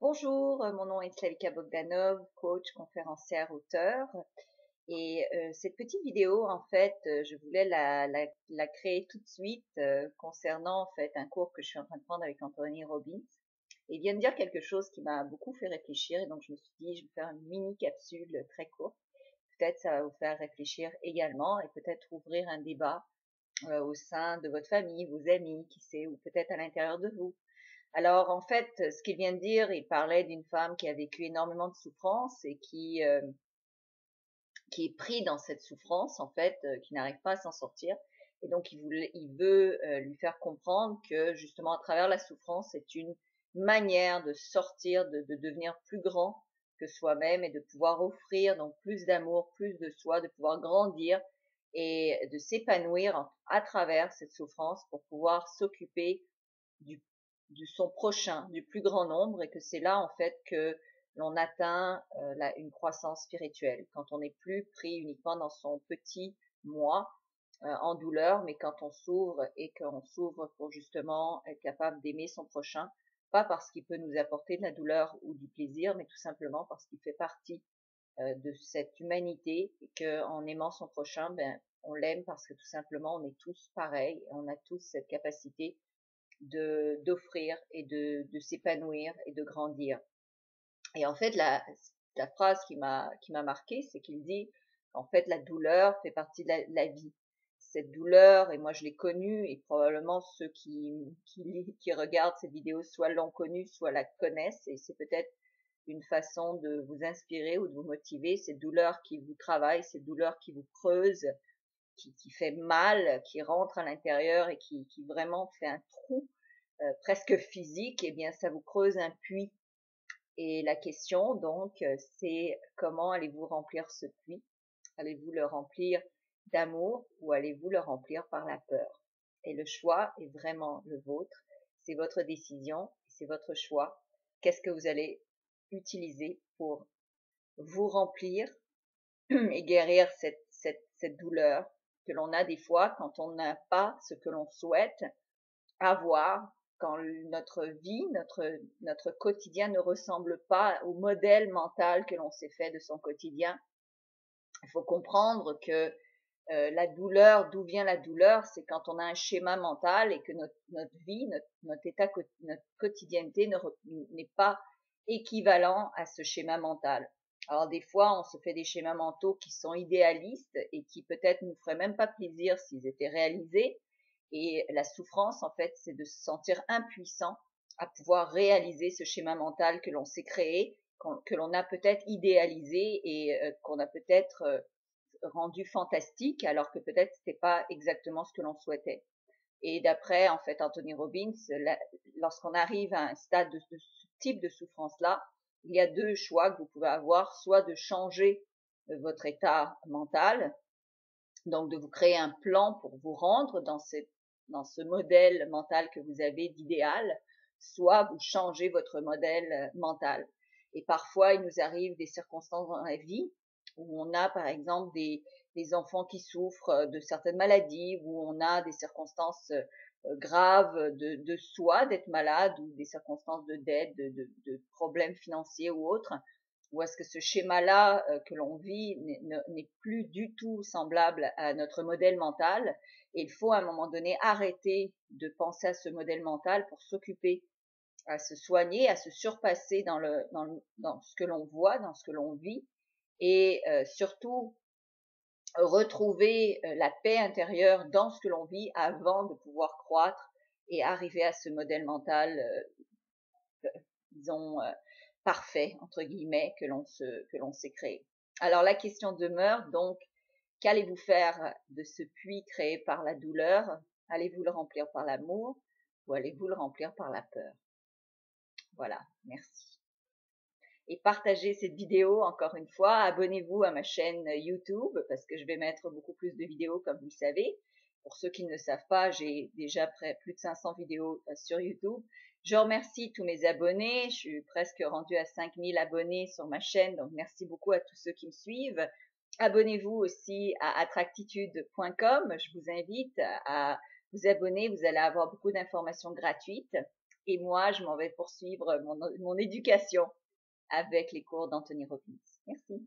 Bonjour, mon nom est Slavika Bogdanov, coach, conférencière, auteur. Et cette petite vidéo, en fait, je voulais la créer tout de suite concernant en fait un cours que je suis en train de prendre avec Anthony Robbins. Et il vient de dire quelque chose qui m'a beaucoup fait réfléchir. Et donc je me suis dit, je vais faire une mini capsule très courte. Peut-être ça va vous faire réfléchir également et peut-être ouvrir un débat au sein de votre famille, vos amis, qui sait, ou peut-être à l'intérieur de vous. Alors, en fait, ce qu'il vient de dire, il parlait d'une femme qui a vécu énormément de souffrance et qui est pris dans cette souffrance, en fait, qui n'arrive pas à s'en sortir. Et donc, il veut lui faire comprendre que, justement, à travers la souffrance, c'est une manière de sortir, de devenir plus grand que soi-même et de pouvoir offrir donc plus d'amour, plus de soi, de pouvoir grandir et de s'épanouir à travers cette souffrance pour pouvoir s'occuper du, de son prochain, du plus grand nombre, et que c'est là en fait que l'on atteint une croissance spirituelle, quand on n'est plus pris uniquement dans son petit moi en douleur, mais quand on s'ouvre et qu'on s'ouvre pour justement être capable d'aimer son prochain, pas parce qu'il peut nous apporter de la douleur ou du plaisir, mais tout simplement parce qu'il fait partie de cette humanité et qu'en aimant son prochain, ben, on l'aime parce que tout simplement on est tous pareils, et on a tous cette capacité d'offrir et de s'épanouir et de grandir. Et en fait, la phrase qui m'a marqué, c'est qu'il dit, en fait, la douleur fait partie de la vie. Cette douleur, et moi je l'ai connue, et probablement ceux qui regardent cette vidéo soit l'ont connue, soit la connaissent, et c'est peut-être une façon de vous inspirer ou de vous motiver, cette douleur qui vous travaille, cette douleur qui vous creuse, qui fait mal, qui rentre à l'intérieur et qui vraiment fait un trou presque physique, eh bien, ça vous creuse un puits. Et la question, donc, c'est comment allez-vous remplir ce puits? Allez-vous le remplir d'amour ou allez-vous le remplir par la peur? Et le choix est vraiment le vôtre. C'est votre décision, c'est votre choix. Qu'est-ce que vous allez utiliser pour vous remplir et guérir cette douleur que l'on a des fois quand on n'a pas ce que l'on souhaite avoir, quand notre vie, notre quotidien ne ressemble pas au modèle mental que l'on s'est fait de son quotidien. Il faut comprendre que la douleur, d'où vient la douleur, c'est quand on a un schéma mental et que notre vie, notre état, notre quotidienneté n'est pas équivalent à ce schéma mental. Alors des fois, on se fait des schémas mentaux qui sont idéalistes et qui peut-être nous feraient même pas plaisir s'ils étaient réalisés. Et la souffrance, en fait, c'est de se sentir impuissant à pouvoir réaliser ce schéma mental que l'on s'est créé, que l'on a peut-être idéalisé et qu'on a peut-être rendu fantastique, alors que peut-être c'était pas exactement ce que l'on souhaitait. Et d'après en fait Anthony Robbins, lorsqu'on arrive à un stade de ce type de souffrance-là, il y a deux choix que vous pouvez avoir, soit de changer votre état mental, donc de vous créer un plan pour vous rendre dans ce modèle mental que vous avez d'idéal, soit vous changez votre modèle mental. Et parfois, il nous arrive des circonstances dans la vie où on a, par exemple, des enfants qui souffrent de certaines maladies, où on a des circonstances graves de soi, d'être malade, ou des circonstances de dette, de problèmes financiers ou autres, ou est-ce que ce schéma-là que l'on vit n'est plus du tout semblable à notre modèle mental, et il faut à un moment donné arrêter de penser à ce modèle mental pour s'occuper, à se soigner, à se surpasser dans ce que l'on voit, dans ce que l'on vit, et surtout retrouver la paix intérieure dans ce que l'on vit avant de pouvoir croître et arriver à ce modèle mental, disons, parfait, entre guillemets, que l'on s'est créé. Alors la question demeure donc, qu'allez-vous faire de ce puits créé par la douleur? Allez-vous le remplir par l'amour ou allez-vous le remplir par la peur? Voilà, merci. Et partagez cette vidéo encore une fois. Abonnez-vous à ma chaîne YouTube parce que je vais mettre beaucoup plus de vidéos comme vous le savez. Pour ceux qui ne le savent pas, j'ai déjà plus de 500 vidéos sur YouTube. Je remercie tous mes abonnés. Je suis presque rendue à 5000 abonnés sur ma chaîne, donc merci beaucoup à tous ceux qui me suivent. Abonnez-vous aussi à attractitude.com. Je vous invite à vous abonner. Vous allez avoir beaucoup d'informations gratuites et moi, je m'en vais poursuivre mon éducation avec les cours d'Anthony Robbins. Merci.